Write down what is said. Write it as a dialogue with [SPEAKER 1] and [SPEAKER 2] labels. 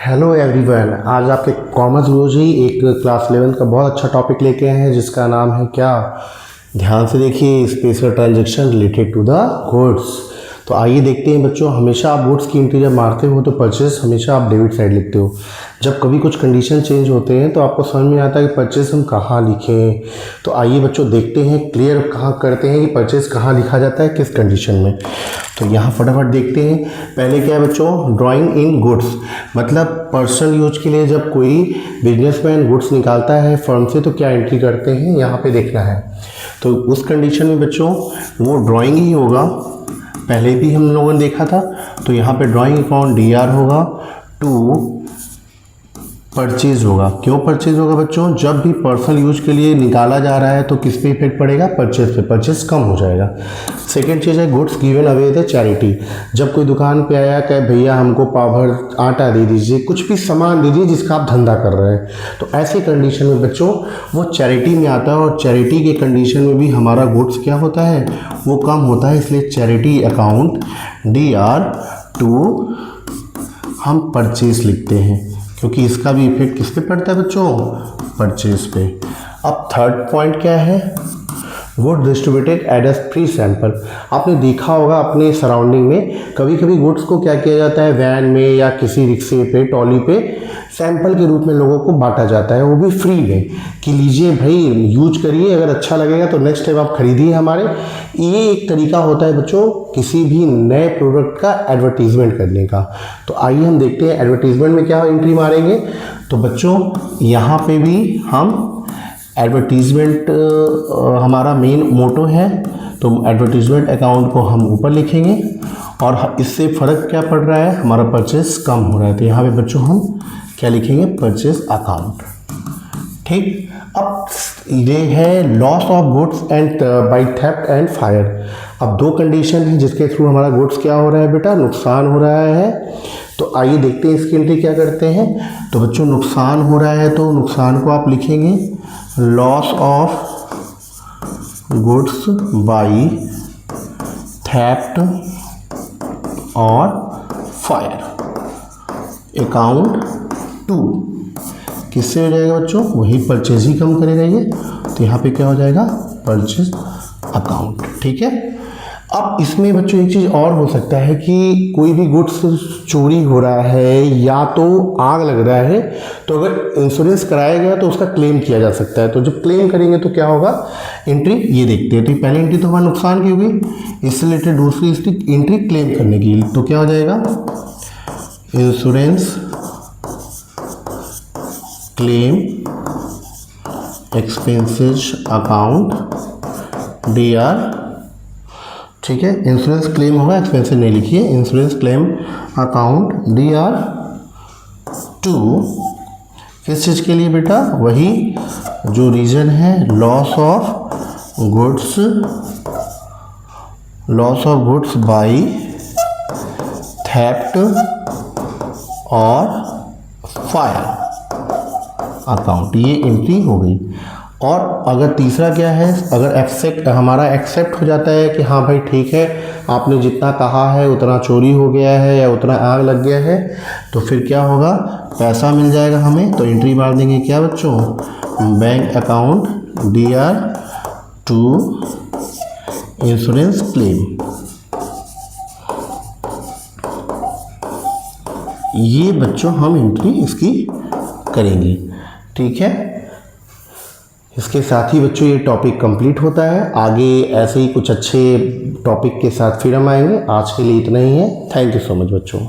[SPEAKER 1] Hello everyone, आज आपके commerce गुरुजी एक क्लास 11 का बहुत अच्छा टॉपिक लेके आए हैं जिसका नाम है क्या। ध्यान से देखिए, special transaction related to the goods. तो आइए देखते हैं बच्चों, हमेशा आप गुड्स की एंट्री जब मारते हो तो परचेस हमेशा आप डेबिट साइड लिखते हो। जब कभी कुछ कंडीशन चेंज होते हैं तो आपको समझ में आता है कि परचेस हम कहाँ लिखें। तो आइए बच्चों देखते हैं, क्लियर कहाँ करते हैं कि परचेस कहाँ लिखा जाता है, किस कंडीशन में। तो यहाँ फटाफट देखते हैं। पहले क्या है बच्चों, ड्राइंग इन गुड्स, मतलब पर्सनल यूज के लिए जब कोई बिजनेसमैन गुड्स निकालता है फर्म से तो क्या एंट्री करते हैं, यहाँ पे देखना है। तो उस कंडीशन में बच्चों वो ड्राइंग ही होगा, पहले भी हम लोगों ने देखा था। तो यहाँ पे ड्राइंग अकाउंट DR होगा, टू परचेज होगा। क्यों परचेज होगा बच्चों, जब भी पर्सनल यूज के लिए निकाला जा रहा है तो किस पे इफेक्ट पड़ेगा, परचेज पे, परचेज कम हो जाएगा। सेकेंड चीज़ है goods given away the charity. जब कोई दुकान पे आया कहे भैया हमको पावर आटा दे दीजिए, कुछ भी सामान दीजिए जिसका आप धंधा कर रहे हैं, तो ऐसी कंडीशन में बच्चों वो चैरिटी में आता है। और चैरिटी के कंडीशन में भी हमारा गुड्स क्या होता है, वो कम होता है। इसलिए चैरिटी अकाउंट DR टू हम परचेज लिखते हैं, क्योंकि इसका भी इफेक्ट किस पे पड़ता है बच्चों, परचेज पे। अब थर्ड पॉइंट क्या है, good distributed at a free sample. आपने देखा होगा अपने सराउंडिंग में कभी कभी गुड्स को क्या किया जाता है, वैन में या किसी रिक्शे पे, ट्रॉली पे सैंपल के रूप में लोगों को बांटा जाता है, वो भी फ्री में, कि लीजिए भाई यूज करिए, अगर अच्छा लगेगा तो नेक्स्ट टाइम आप खरीदिए हमारे। ये एक तरीका होता है बच्चों किसी भी नए प्रोडक्ट का एडवर्टीजमेंट करने का। तो आइए हम देखते हैं एडवर्टीजमेंट में क्या एंट्री मारेंगे। तो बच्चों यहाँ पे भी हम एडवर्टीजमेंट हमारा मेन मोटो है, तो एडवर्टीजमेंट अकाउंट को हम ऊपर लिखेंगे। और इससे फ़र्क क्या पड़ रहा है, हमारा परचेस कम हो रहा है, तो यहाँ पे बच्चों हम क्या लिखेंगे, परचेस अकाउंट। ठीक, अब ये है loss of goods and by theft and fire. अब दो कंडीशन है जिसके थ्रू हमारा गुड्स क्या हो रहा है बेटा, नुकसान हो रहा है। तो आइए देखते हैं इसकी एंट्री क्या करते हैं। तो बच्चों नुकसान हो रहा है तो नुकसान को आप लिखेंगे loss of goods by theft और फायर अकाउंट टू। किससे हो जाएगा बच्चों, वही परचेज ही कम करेगा ये, तो यहाँ पे क्या हो जाएगा, परचेज अकाउंट। ठीक है। अब इसमें बच्चों एक चीज़ और हो सकता है कि कोई भी गुड्स चोरी हो रहा है या तो आग लग रहा है, तो अगर इंश्योरेंस कराया गया तो उसका क्लेम किया जा सकता है। तो जब क्लेम करेंगे तो क्या होगा, एंट्री ये देखते हैं। तो पहली एंट्री तो हमारा नुकसान की होगी, इससे रिलेटेड दूसरी एंट्री क्लेम करने की। तो क्या हो जाएगा, insurance claim expenses account DR। ठीक है, इंश्योरेंस क्लेम होगा, एक्सपेंसेस नहीं लिखिए, insurance claim account DR to. किस चीज़ के लिए बेटा, वही जो रीजन है, loss of goods by theft और फायर अकाउंट, ये एंट्री हो गई। और अगर तीसरा क्या है, अगर हमारा एक्सेप्ट हो जाता है कि हाँ भाई ठीक है, आपने जितना कहा है उतना चोरी हो गया है या उतना आग लग गया है, तो फिर क्या होगा, पैसा मिल जाएगा हमें। तो एंट्री मार देंगे क्या बच्चों, bank account DR to insurance claim. ये बच्चों हम एंट्री इसकी करेंगे। ठीक है, इसके साथ ही बच्चों ये टॉपिक कंप्लीट होता है। आगे ऐसे ही कुछ अच्छे टॉपिक के साथ फिर हम आएंगे। आज के लिए इतना ही है। थैंक यू सो मच बच्चों।